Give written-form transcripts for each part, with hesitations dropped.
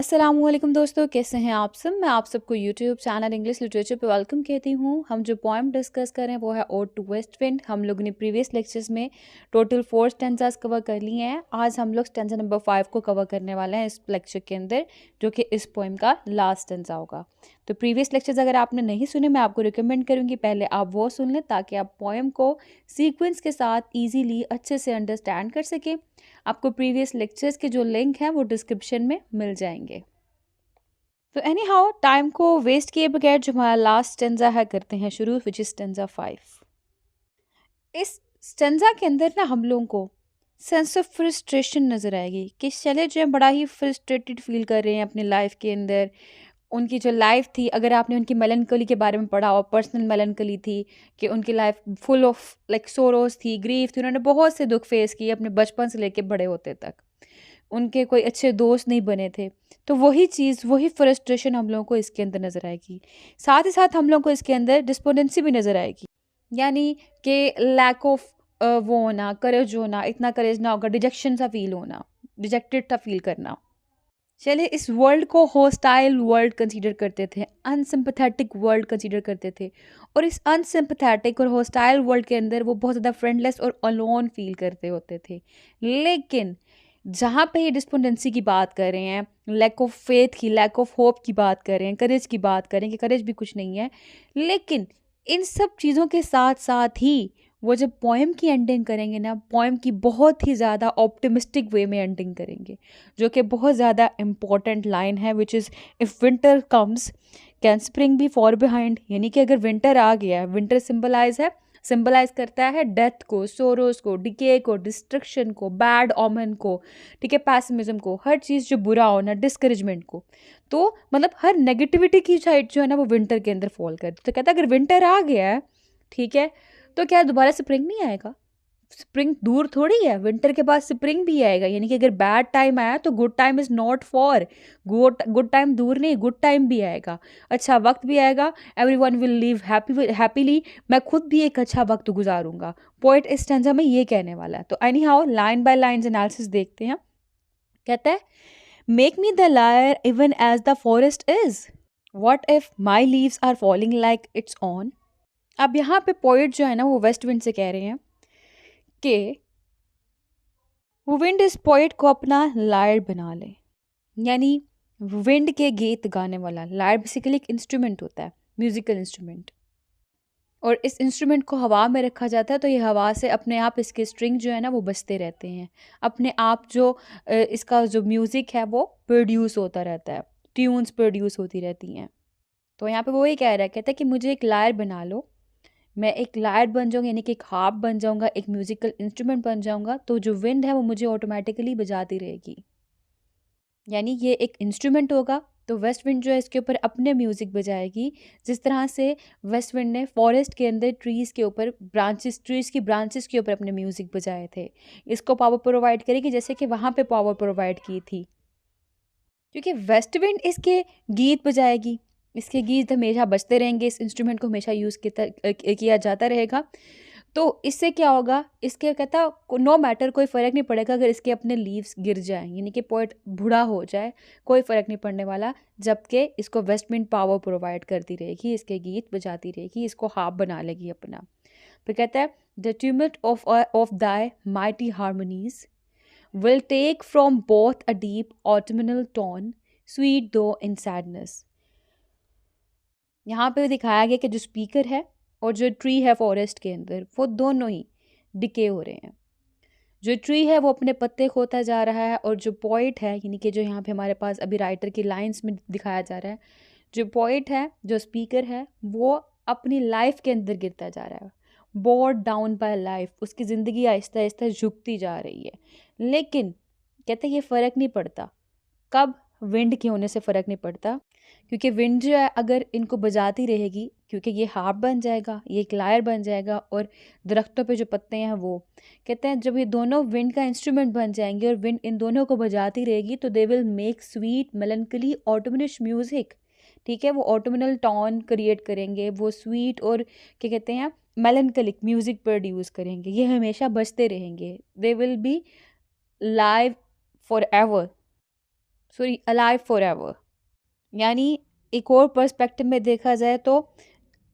अस्सलामुअलैकुम दोस्तों, कैसे हैं आप सब। मैं आप सबको यूट्यूब चैनल इंग्लिश लिटरेचर पे वेलकम कहती हूँ। हम जो पोएम डिस्कस कर रहे हैं वो है ओड टू वेस्ट विंड। हम लोगों ने प्रीवियस लेक्चर्स में टोटल 4 स्टेंजास कवर कर लिए हैं। आज हम लोग स्टेंजा नंबर 5 को कवर करने वाले हैं इस लेक्चर के अंदर, जो कि इस पोएम का लास्ट स्टेंजा होगा। तो प्रीवियस लेक्चर्स अगर आपने नहीं सुने, मैं आपको रिकमेंड करूँगी पहले आप वो सुन लें, ताकि आप पोएम को सीक्वेंस के साथ ईजीली अच्छे से अंडरस्टैंड कर सकें। आपको प्रीवियस लेक्चर्स के जो लिंक हैं वो डिस्क्रिप्शन में मिल जाएंगे। तो एनी हाउ, टाइम को वेस्ट किए बगैर जो हमारा लास्ट स्टेंजा है करते हैं शुरू, विच इज स्टेंजा 5। इस स्टेंजा के अंदर ना हम लोगों को सेंस ऑफ फ्रस्ट्रेशन नज़र आएगी कि शैले जो है बड़ा ही फ्रस्ट्रेटेड फील कर रहे हैं अपनी लाइफ के अंदर। उनकी जो लाइफ थी, अगर आपने उनकी मेलनकली के बारे में पढ़ा हो, पर्सनल मेलनकली थी कि उनकी life full of like Soros थी, ग्रीफ थी, उन्होंने बहुत से दुख फेस किए अपने बचपन से लेके बड़े होते तक। उनके कोई अच्छे दोस्त नहीं बने थे। तो वही चीज़, वही फ्रस्ट्रेशन हम लोगों को इसके अंदर नज़र आएगी। साथ ही साथ हम लोगों को इसके अंदर डिस्पोंडेंसी भी नज़र आएगी, यानी कि लैक ऑफ वो होना, करेज होना, इतना करेज ना होगा, डिजेक्शन सा फील होना, डिजेक्टेड सा फील करना। चलिए, इस वर्ल्ड को हॉस्टाइल वर्ल्ड कंसीडर करते थे, अनसिम्पथेटिक वर्ल्ड कंसीडर करते थे। और इस अनसिम्पथेटिक और हॉस्टाइल वर्ल्ड के अंदर वो बहुत ज़्यादा फ्रेंडलेस और अलोन फील करते होते थे। लेकिन जहाँ पे ये डिस्पोंडेंसी की बात कर रहे हैं, लैक ऑफ फेथ की, लैक ऑफ होप की बात कर रहे हैं, करेज की बात करें कि करेज भी कुछ नहीं है, लेकिन इन सब चीज़ों के साथ साथ ही वो जब पोएम की एंडिंग करेंगे ना, पोएम की बहुत ही ज़्यादा ऑप्टिमिस्टिक वे में एंडिंग करेंगे, जो कि बहुत ज़्यादा इम्पॉर्टेंट लाइन है, which is if winter comes can spring be for behind. यानी कि अगर विंटर आ गया है, विंटर सिंबलाइज करता है डेथ को, सोरोस को, डिके को, डिस्ट्रक्शन को, बैड ओमन को, ठीक है, पैसिमिज्म को, हर चीज़ जो बुरा होना, डिस्करेजमेंट को। तो मतलब हर नेगेटिविटी की साइड जो है ना वो विंटर के अंदर फॉल करती। तो कहता है अगर विंटर आ गया है, ठीक है, तो क्या दोबारा स्प्रिंग नहीं आएगा? स्प्रिंग दूर थोड़ी है, विंटर के बाद स्प्रिंग भी आएगा। यानी कि अगर बैड टाइम आया तो good time is not for, good time दूर नहीं, गुड टाइम भी आएगा, अच्छा वक्त भी आएगा। एवरीवन विल लिव हैप्पीली, मैं खुद भी एक अच्छा वक्त गुजारूंगा। पोइट इस स्टैंजा में ये कहने वाला है। तो anyhow, line by line analysis देखते हैं। कहता है, make me the lyre even as the forest is, what if my leaves are falling like its own. अब यहाँ पे पोइट जो है ना वो वेस्ट विंड से कह रहे हैं कि वो विंड इस पोइट को अपना लायर बना ले। यानी विंड के गीत गाने वाला। लायर बेसिकली एक इंस्ट्रूमेंट होता है, म्यूजिकल इंस्ट्रूमेंट, और इस इंस्ट्रूमेंट को हवा में रखा जाता है, तो ये हवा से अपने आप इसके स्ट्रिंग जो है ना वो बजते रहते हैं, अपने आप जो इसका जो म्यूज़िक है वो प्रोड्यूस होता रहता है, ट्यून्स प्रोड्यूस होती रहती हैं। तो यहाँ पे वो ही कह रहा है, कहता है कि मुझे एक लायर बना लो, मैं एक लायर बन जाऊँगा, यानी कि एक हार्प बन जाऊँगा, एक म्यूज़िकल इंस्ट्रूमेंट बन जाऊँगा, तो जो विंड है वो मुझे ऑटोमेटिकली बजाती रहेगी। यानी ये एक इंस्ट्रूमेंट होगा, तो वेस्ट विंड जो है इसके ऊपर अपने म्यूज़िक बजाएगी, जिस तरह से वेस्ट विंड ने फॉरेस्ट के अंदर ट्रीज़ की ब्रांचेस के ऊपर अपने म्यूज़िक बजाए थे। इसको पावर प्रोवाइड करेगी जैसे कि वहाँ पे पावर प्रोवाइड की थी, क्योंकि वेस्ट विंड इसके गीत बजाएगी, इसके गीत हमेशा बजते रहेंगे, इस इंस्ट्रूमेंट को हमेशा यूज़ किया जाता रहेगा। तो इससे क्या होगा, इसके कहता नो मैटर, कोई फ़र्क नहीं पड़ेगा अगर इसके अपने लीव्स गिर जाएं, यानी कि पोइट बूढ़ा हो जाए, कोई फ़र्क नहीं पड़ने वाला, जबकि इसको वेस्ट विंड पावर प्रोवाइड करती रहेगी, इसके गीत बजाती रहेगी, इसको हार्प बना लेगी अपना। फिर कहता है, the tumult of thy mighty harmonies will take from both a deep autumnal tone, sweet though in sadness। यहाँ पे दिखाया गया कि जो स्पीकर है और जो ट्री है फॉरेस्ट के अंदर, वो दोनों ही डिके हो रहे हैं। जो ट्री है वो अपने पत्ते खोता जा रहा है, और जो पोइट है, यानी कि जो यहाँ पे हमारे पास अभी राइटर की लाइंस में दिखाया जा रहा है, जो पोइट है, जो स्पीकर है, वो अपनी लाइफ के अंदर गिरता जा रहा है, बोर्ड डाउन बाय लाइफ, उसकी ज़िंदगी आहिस्ता आहिस्ता झुकती जा रही है। लेकिन कहते ये फ़र्क नहीं पड़ता, कब? विंड के होने से फ़र्क नहीं पड़ता, क्योंकि विंड जो है अगर इनको बजाती रहेगी, क्योंकि ये हार्प बन जाएगा, ये एक लायर बन जाएगा, और दरख्तों पे जो पत्ते हैं वो, कहते हैं जब ये दोनों विंड का इंस्ट्रूमेंट बन जाएंगे और विंड इन दोनों को बजाती रहेगी, तो they will make sweet melancholy autumnal music. ठीक है, वो ऑटोमिनल टोन क्रिएट करेंगे, वो स्वीट और क्या कहते हैं मेलनकलिक म्यूज़िक प्रोड्यूस करेंगे, ये हमेशा बजते रहेंगे, they will be live for ever. Sorry, alive for ever. यानी एक और पर्सपेक्टिव में देखा जाए तो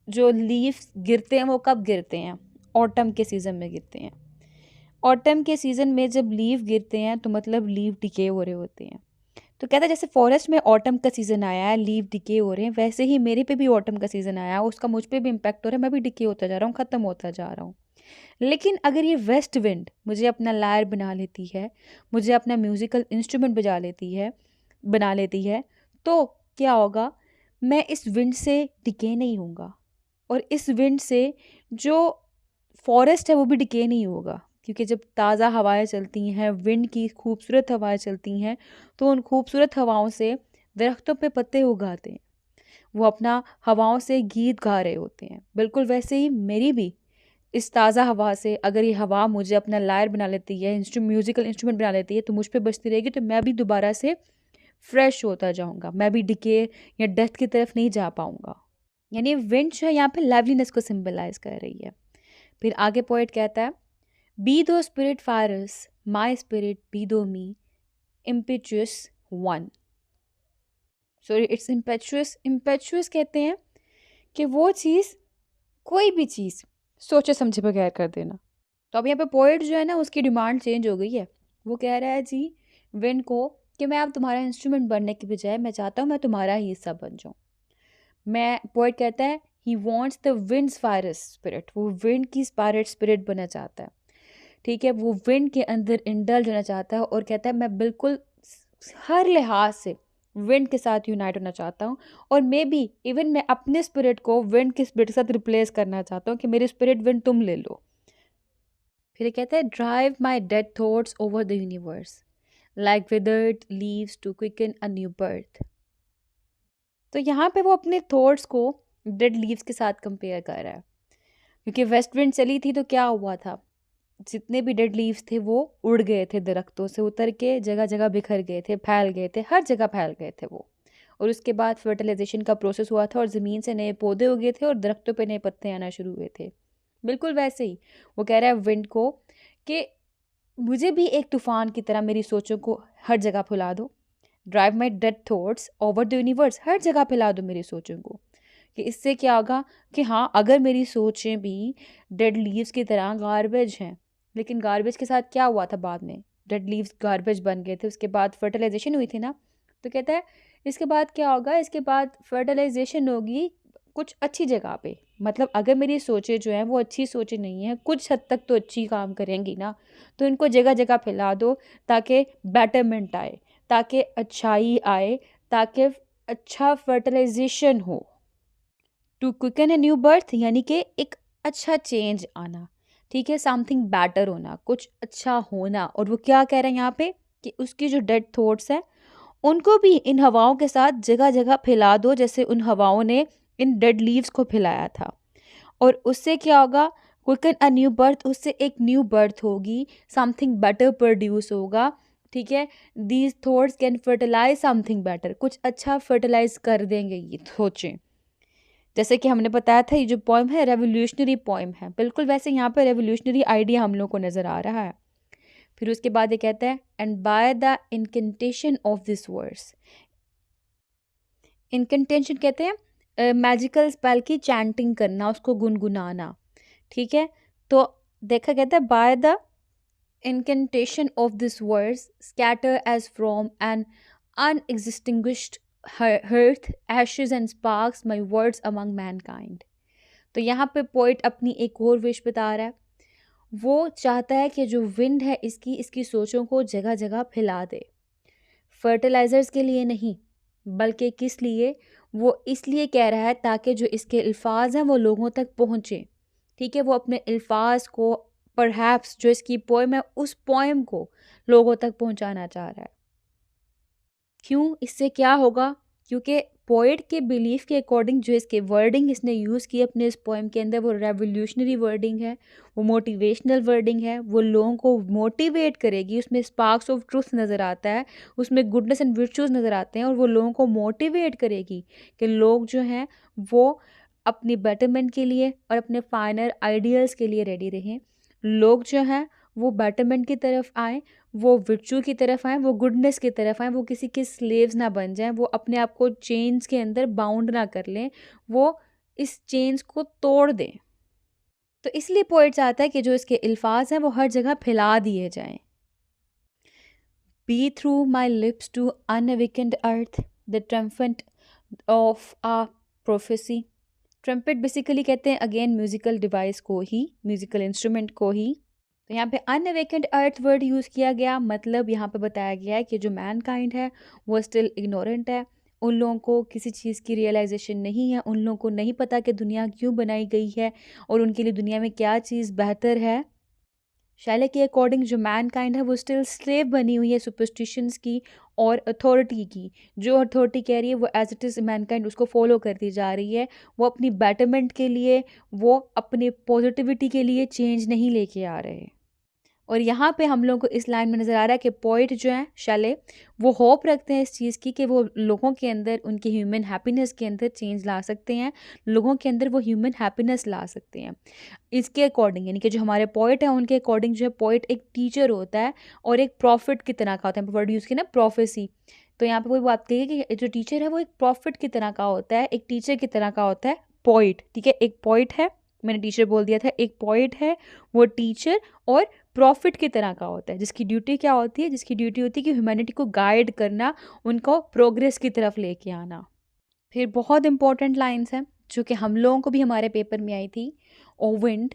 जो लीव्स गिरते हैं वो कब गिरते हैं? ऑटम के सीज़न में गिरते हैं। ऑटम के सीज़न में जब लीव गिरते हैं तो मतलब लीव डिके हो रहे होते हैं। तो कहता है जैसे फॉरेस्ट में ऑटम का सीज़न आया है, लीव डिके हो रहे हैं, वैसे ही मेरे पे भी ऑटम का सीज़न आया है, उसका मुझ पे भी इम्पैक्ट हो रहा है, मैं भी डिके होता जा रहा हूँ, ख़त्म होता जा रहा हूँ। लेकिन अगर ये वेस्ट विंड मुझे अपना लायर बना लेती है, मुझे अपना म्यूज़िकल इंस्ट्रूमेंट बना लेती है, तो क्या होगा? मैं इस विंड से डिके नहीं होऊँगा, और इस विंड से जो फॉरेस्ट है वो भी डिके नहीं होगा, क्योंकि जब ताज़ा हवाएं चलती हैं, विंड की खूबसूरत हवाएं चलती हैं, तो उन खूबसूरत हवाओं से दरख्तों पे पत्ते उगाते हैं, वो अपना हवाओं से गीत गा रहे होते हैं। बिल्कुल वैसे ही मेरी भी इस ताज़ा हवा से, अगर ये हवा मुझे अपना लायर बना लेती है, म्यूज़िकल इंस्ट्रूमेंट बना लेती है, तो मुझ पे बजती रहेगी, तो मैं भी दोबारा से फ्रेश होता जाऊँगा, मैं भी डिके या डेथ की तरफ नहीं जा पाऊँगा। यानी विंड जो है यहाँ पे लाइवलीनेस को सिंबलाइज कर रही है। फिर आगे पोएट कहता है, be thou spirit fierce, my spirit be thou me, impetuous one. Sorry, it's impetuous. Impetuous कहते हैं कि वो चीज़, कोई भी चीज़ सोचे समझे बगैर कर देना। तो अब यहाँ पे पोएट जो है ना, उसकी डिमांड चेंज हो गई है। वो कह रहा है जी विंड को कि मैं अब तुम्हारा इंस्ट्रूमेंट बनने के बजाय मैं चाहता हूँ मैं तुम्हारा ही हिस्सा बन जाऊँ। मैं पोएट कहता है he wants the wind's fierce spirit, वो विंड की स्पिरिट बनना चाहता है। ठीक है, वो विंड के अंदर इंडल्ज होना चाहता है, और कहता है मैं बिल्कुल हर लिहाज से विंड के साथ यूनाइट होना चाहता हूँ, और मे बी इवन मैं अपने स्पिरिट को विंड के स्पिरिट के साथ रिप्लेस करना चाहता हूँ कि मेरी स्पिरिट विंड तुम ले लो। फिर कहता है drive my dead thoughts over the universe like withered leaves to quicken a new birth. तो यहाँ पे वो अपने थॉट्स को डेड लीव्स के साथ कंपेयर कर रहा है, क्योंकि वेस्ट विंड चली थी तो क्या हुआ था, जितने भी डेड लीव्स थे वो उड़ गए थे, दरख्तों से उतर के जगह जगह बिखर गए थे, फैल गए थे, हर जगह फैल गए थे वो। और उसके बाद फर्टिलाइजेशन का प्रोसेस हुआ था और ज़मीन से नए पौधे उगे थे और दरख्तों पे नए पत्ते आना शुरू हुए थे। बिल्कुल वैसे ही वो कह रहा है विंड को कि मुझे भी एक तूफान की तरह मेरी सोचों को हर जगह फैला दो, drive my dead thoughts over the universe, हर जगह फैला दो मेरी सोचों को। कि इससे क्या होगा कि हाँ, अगर मेरी सोचें भी डेड लीव्स की तरह गार्बेज हैं, लेकिन गार्बेज के साथ क्या हुआ था बाद में, डेड लीव्स गार्बेज बन गए थे, उसके बाद फर्टिलाइजेशन हुई थी ना। तो कहता है इसके बाद क्या होगा, इसके बाद फर्टिलाइजेशन होगी कुछ अच्छी जगह पे। मतलब अगर मेरी सोचें जो हैं वो अच्छी सोचें नहीं हैं, कुछ हद तक तो अच्छी काम करेंगी ना, तो इनको जगह जगह फैला दो ताकि बेटरमेंट आए, ताकि अच्छाई आए, ताकि अच्छा फर्टिलाइजेशन हो। To quicken a new birth यानी कि एक अच्छा चेंज आना, ठीक है, समथिंग बेटर होना, कुछ अच्छा होना। और वो क्या कह रहे हैं यहाँ पे कि उसकी जो डेड थॉट्स हैं उनको भी इन हवाओं के साथ जगह जगह फैला दो, जैसे उन हवाओं ने इन डेड लीव्स को फैलाया था। और उससे क्या होगा, क्विकन अ न्यू बर्थ, उससे एक न्यू बर्थ होगी, समथिंग बेटर प्रोड्यूस होगा। ठीक है, these thoughts can fertilize something better, कुछ अच्छा फर्टिलाइज कर देंगे ये सोचें। जैसे कि हमने बताया था ये जो पोइम है रेवोल्यूशनरी पोइम है, बिल्कुल वैसे यहाँ पे रेवोल्यूशनरी आइडिया हम लोग को नज़र आ रहा है। फिर उसके बाद ये कहता है and by the incantation of this verse. Incantation कहते हैं मैजिकल स्पेल की चैंटिंग करना, उसको गुनगुनाना। ठीक है, तो देखा कहता है by the incantation of this verse scatter as from an unextinguished hearth ashes and sparks my words among mankind। तो यहाँ पे पोइट अपनी एक और विश बता रहा है। वो चाहता है कि जो विंड है इसकी इसकी सोचों को जगह जगह फैला दे, फर्टिलाइजर्स के लिए नहीं, बल्कि किस लिए, वो इसलिए कह रहा है ताकि जो इसके अल्फाज हैं वो लोगों तक पहुँचे। ठीक है, वो अपने अल्फाज को परहैप्स जो इसकी पोएम है उस पोएम को लोगों तक पहुंचाना चाह रहा है। क्यों, इससे क्या होगा, क्योंकि पोएट के बिलीफ के अकॉर्डिंग जो इसके वर्डिंग इसने यूज़ की अपने इस पोएम के अंदर वो रेवोल्यूशनरी वर्डिंग है, वो मोटिवेशनल वर्डिंग है, वो लोगों को मोटिवेट करेगी, उसमें स्पार्क्स ऑफ ट्रूथ नज़र आता है, उसमें गुडनेस एंड वर्चूज़ नज़र आते हैं, और वो लोगों को मोटिवेट करेगी कि लोग जो हैं वो अपनी बेटरमेंट के लिए और अपने फाइनल आइडियल्स के लिए रेडी रहें। लोग जो हैं वो बेटरमेंट की तरफ आएँ, वो वर्च्यू की तरफ आएँ, वो गुडनेस की तरफ आएँ, वो किसी के स्लेव्स ना बन जाएँ, वो अपने आप को चेन्स के अंदर बाउंड ना कर लें, वो इस चेन्स को तोड़ दें। तो इसलिए पोएट चाहता है कि जो इसके अल्फाज़ हैं वो हर जगह फैला दिए जाएँ। Be through my lips to unawakened earth, the triumphant of a prophecy. Trumpet basically कहते हैं अगेन म्यूजिकल डिवाइस को ही, म्यूजिकल इंस्ट्रूमेंट को ही। तो यहाँ पे अनअवेकेंड अर्थ वर्ड यूज़ किया गया, मतलब यहाँ पे बताया गया है कि जो मैन काइंड है वो स्टिल इग्नोरेंट है, उन लोगों को किसी चीज़ की रियलाइजेशन नहीं है, उन लोगों को नहीं पता कि दुनिया क्यों बनाई गई है और उनके लिए दुनिया में क्या चीज़ बेहतर है। शैले के अकॉर्डिंग जो मैन काइंड है वो स्टिल स्लेव बनी हुई है सुपरस्टिशंस की और अथॉरिटी की। जो अथॉरिटी कह रही है वो as it is mankind उसको फॉलो करती जा रही है। वो अपनी बेटरमेंट के लिए, वो अपनी पॉजिटिविटी के लिए चेंज नहीं लेके आ रहे। और यहाँ पे हम लोगों को इस लाइन में नज़र आ रहा है कि पोइट जो हैं शैले, वो होप रखते हैं इस चीज़ की कि वो लोगों के अंदर, उनकी ह्यूमन हैप्पीनेस के अंदर चेंज ला सकते हैं, लोगों के अंदर वो ह्यूमन हैप्पीनेस ला सकते हैं। इसके अकॉर्डिंग, यानी कि जो हमारे पोइट हैं उनके अकॉर्डिंग जो है पोइट एक टीचर होता है और एक प्रॉफिट की तरह का होता है। वर्ड यूज़ किया ना, प्रोफेसी। तो यहाँ पे वही बात कही है कि जो टीचर है वो एक प्रॉफिट की तरह का होता है, एक टीचर की तरह का होता है पोइट। ठीक है, एक पोइट है, मैंने टीचर बोल दिया था, एक पोइट है वो टीचर और प्रॉफिट की तरह का होता है, जिसकी ड्यूटी क्या होती है, जिसकी ड्यूटी होती है कि ह्यूमैनिटी को गाइड करना, उनको प्रोग्रेस की तरफ लेके आना। फिर बहुत इंपॉर्टेंट लाइंस हैं जो कि हम लोगों को भी हमारे पेपर में आई थी। O wind,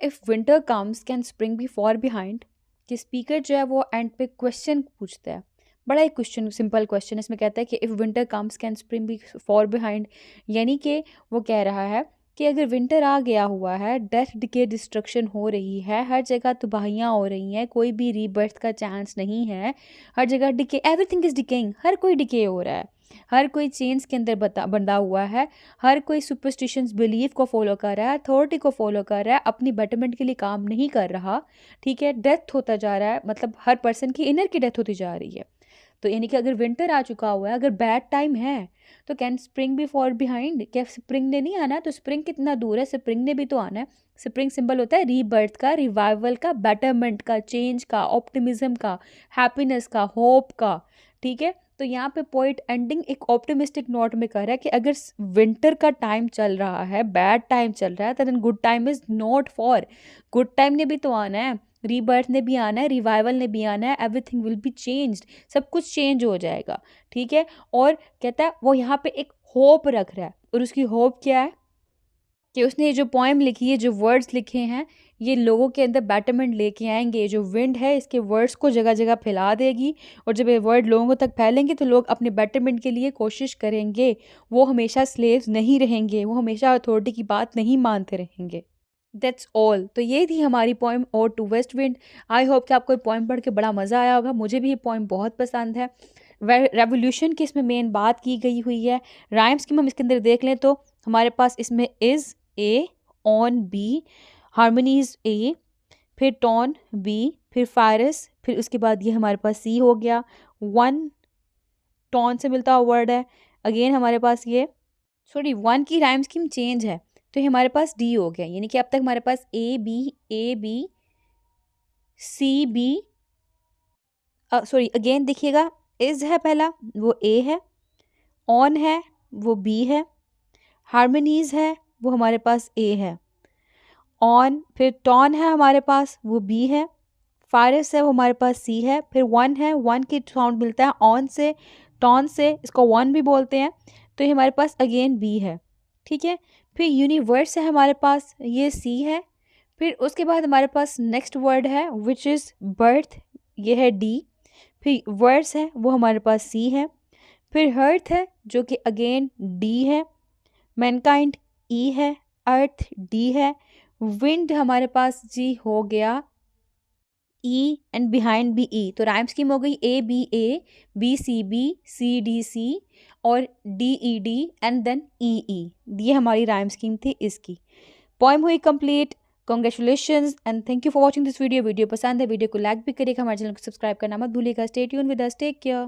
if winter comes can spring be for behind. कि स्पीकर जो है वो एंड पे क्वेश्चन पूछता है, बड़ा एक क्वेश्चन, सिंपल क्वेश्चन। इसमें कहता है कि if winter comes can spring be for behind, यानी कि वो कह रहा है कि अगर विंटर आ गया हुआ है, डेथ डिके डिस्ट्रक्शन हो रही है, हर जगह तबाहियाँ हो रही हैं, कोई भी रीबर्थ का चांस नहीं है, हर जगह डिके, एवरीथिंग इज़ डिकेइंग, हर कोई डिके हो रहा है, हर कोई चेंज के अंदर बंधा हुआ है, हर कोई सुपरस्टिशंस बिलीफ को फॉलो कर रहा है, अथॉरिटी को फॉलो कर रहा है, अपनी बेटरमेंट के लिए काम नहीं कर रहा। ठीक है, डेथ होता जा रहा है, मतलब हर पर्सन की इनर की डेथ होती जा रही है। तो यानी कि अगर विंटर आ चुका हुआ है, अगर बैड टाइम है, तो can spring be for behind, क्या स्प्रिंग ने नहीं आना? तो स्प्रिंग कितना दूर है, स्प्रिंग ने भी तो आना है। स्प्रिंग सिंबल होता है रीबर्थ का, रिवाइवल का, बेटरमेंट का, चेंज का, ऑप्टिमिज्म का, हैप्पीनेस का, होप का। ठीक है, तो यहाँ पे पोइट एंडिंग एक ऑप्टिमिस्टिक नोट में कर रहा है कि अगर विंटर का टाइम चल रहा है, बैड टाइम चल रहा है, तो then good time is not for. Good time ने भी तो आना है, रीबर्थ ने भी आना है, रिवाइवल ने भी आना है, एवरीथिंग विल बी चेंज्ड, सब कुछ चेंज हो जाएगा। ठीक है, और कहता है वो यहाँ पे एक होप रख रहा है, और उसकी होप क्या है कि उसने ये जो पोएम लिखी है, जो वर्ड्स लिखे हैं, ये लोगों के अंदर बेटरमेंट लेके आएंगे। जो विंड है इसके वर्ड्स को जगह जगह फैला देगी, और जब ये वर्ड लोगों तक फैलेंगे तो लोग अपने बेटरमेंट के लिए कोशिश करेंगे। वो हमेशा स्लेव्स नहीं रहेंगे, वो हमेशा अथॉरिटी की बात नहीं मानते रहेंगे। That's all. तो ये थी हमारी पोएम और to west wind. I hope कि आपको ये पोएम पढ़ के बड़ा मज़ा आया होगा। मुझे भी ये पोएम बहुत पसंद है। रेवोल्यूशन की इसमें मेन बात की गई हुई है। राइम्स की हम इसके अंदर देख लें तो हमारे पास इसमें is A, on B, harmonies A, फिर टॉन बी, फिर फायरस, फिर उसके बाद ये हमारे पास सी हो गया। वन टॉन से मिलता हुआ वर्ड है। अगेन हमारे पास ये, सॉरी, वन की राइम स्कीम चेंज है, तो ये हमारे पास डी हो गया। यानी कि अब तक हमारे पास A B C B, sorry again देखिएगा, इज है पहला, वो ए है, ऑन है वो बी है, हार्मनीज है वो हमारे पास ए है, ऑन फिर टॉन है हमारे पास वो बी है, फारस है वो हमारे पास सी है, फिर वन है, वन की साउंड मिलता है ऑन से, टॉन से, इसको वन भी बोलते हैं, तो ये हमारे पास अगेन बी है। ठीक है, फिर यूनिवर्स है हमारे पास, ये सी है, फिर उसके बाद हमारे पास नेक्स्ट वर्ड है विच इज़ बर्थ, ये है डी, फिर वर्स है वो हमारे पास सी है, फिर हर्थ है जो कि अगेन डी है, मैनकाइंड ई है, अर्थ डी है, विंड हमारे पास जी हो गया ई, एंड बिहाइंड भी ई। तो राइम स्कीम हो गई ए, बी सी डी सी, और D E D, and then E E. ये हमारी राइम स्कीम थी इसकी। पोएम हुई complete. Congratulations and thank you for watching this video. Video पसंद है, वीडियो को लाइक भी करिएगा, हमारे चैनल को सब्सक्राइब करना मत भूलिएगा। Stay tune with us, take care.